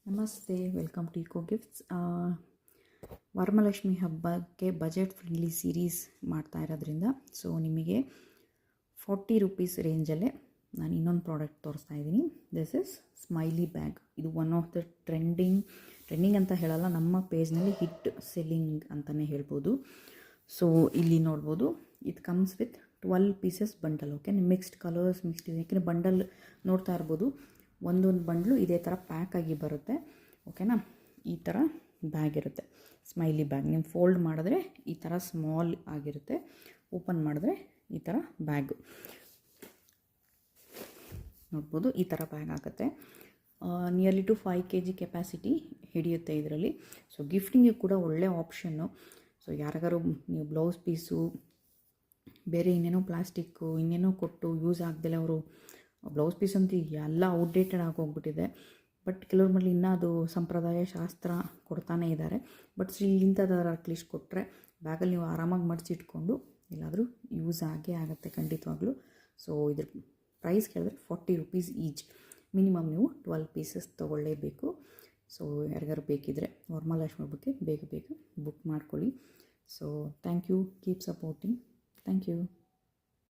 ನಮಸ್ತೆ, welcome to Eco Gifts. Varamahalakshmi ಹಬ್ಬಕ್ಕೆ budget friendly series ಮಾಡ್ತಾ ಇರೋದ್ರಿಂದ ಸೊ ನಿಮಗೆ 40 ರೂಪೀಸ್ ರೇಂಜಲ್ಲೇ ನಾನು ಇನ್ನೊಂದು ಪ್ರಾಡಕ್ಟ್ ತೋರಿಸ್ತಾ ಇದ್ದೀನಿ. This is smiley bag. ಇದು ಒನ್ ಆಫ್ ದ ಟ್ರೆಂಡಿಂಗ್ ಅಂತ ಹೇಳಲ್ಲ, ನಮ್ಮ ಪೇಜ್ನಲ್ಲಿ ಹಿಟ್ ಸೆಲ್ಲಿಂಗ್ ಅಂತಲೇ ಹೇಳ್ಬೋದು. ಸೊ ಇಲ್ಲಿ ನೋಡ್ಬೋದು, ಇದು comes with 12 pieces bundle. Okay, mixed colours mixed ಇದೆ. ಯಾಕೆಂದರೆ ಬಂಡಲ್ ನೋಡ್ತಾ ಇರ್ಬೋದು, ಒಂದೊಂದು ಬಂಡ್ಲು ಇದೇ ಥರ ಪ್ಯಾಕ್ ಆಗಿ ಬರುತ್ತೆ. ಓಕೆನಾ, ಈ ಥರ ಬ್ಯಾಗ್ ಇರುತ್ತೆ, ಸ್ಮೈಲಿ ಬ್ಯಾಗ್. ನೀವು ಫೋಲ್ಡ್ ಮಾಡಿದ್ರೆ ಈ ಥರ ಸ್ಮಾಲ್ ಆಗಿರುತ್ತೆ, ಓಪನ್ ಮಾಡಿದ್ರೆ ಈ ಥರ ಬ್ಯಾಗು ನೋಡ್ಬೋದು. ಈ ಥರ ಬ್ಯಾಗ್ ಆಗುತ್ತೆ. ನಿಯರ್ಲಿ ಟು 5 kg ಕೆಪಾಸಿಟಿ ಹಿಡಿಯುತ್ತೆ ಇದರಲ್ಲಿ. ಸೊ ಗಿಫ್ಟಿಂಗಿಗೆ ಕೂಡ ಒಳ್ಳೆ ಆಪ್ಷನ್ನು. ಸೊ ಯಾರಿಗಾರು ನೀವು ಬ್ಲೌಸ್ ಪೀಸು, ಬೇರೆ ಇನ್ನೇನೋ ಪ್ಲಾಸ್ಟಿಕ್ಕು ಇನ್ನೇನೋ ಕೊಟ್ಟು ಯೂಸ್ ಆಗದೆಲ್ಲ ಅವರು ಬ್ಲೌಸ್ ಪೀಸ್ ಅಂತ ಎಲ್ಲ ಔಟ್ಡೇಟೆಡ್ ಆಗೋಗ್ಬಿಟ್ಟಿದೆ. ಬಟ್ ಕೆಲವ್ರ ಮೇಲೆ ಇನ್ನೂ ಅದು ಸಂಪ್ರದಾಯ ಶಾಸ್ತ್ರ ಕೊಡ್ತಾನೇ ಇದ್ದಾರೆ. ಬಟ್ ಸ್ಟಿಲ್ ಇಂಥದ್ದಾರು ಅಟ್ಲೀಸ್ಟ್ ಕೊಟ್ಟರೆ ಬ್ಯಾಗಲ್ಲಿ ನೀವು ಆರಾಮಾಗಿ ಮಡಿಸಿಟ್ಕೊಂಡು ಎಲ್ಲಾದರೂ ಯೂಸ್ ಆಗೇ ಆಗುತ್ತೆ ಖಂಡಿತವಾಗ್ಲೂ. ಸೊ ಇದ್ರ ಪ್ರೈಸ್ ಕೇಳಿದ್ರೆ 40 ರೂಪೀಸ್ ಈಚ್. ಮಿನಿಮಮ್ ನೀವು 12 ಪೀಸಸ್ ತೊಗೊಳ್ಳೇಬೇಕು. ಸೊ ಯಾರಿಗಾರು ಬೇಕಿದ್ದರೆ ವರಮಹಾಲಕ್ಷ್ಮಿ ಹಬ್ಬಕ್ಕೆ ಬೇಗ ಬುಕ್ ಮಾಡ್ಕೊಳ್ಳಿ. So thank you, keep supporting. Thank you.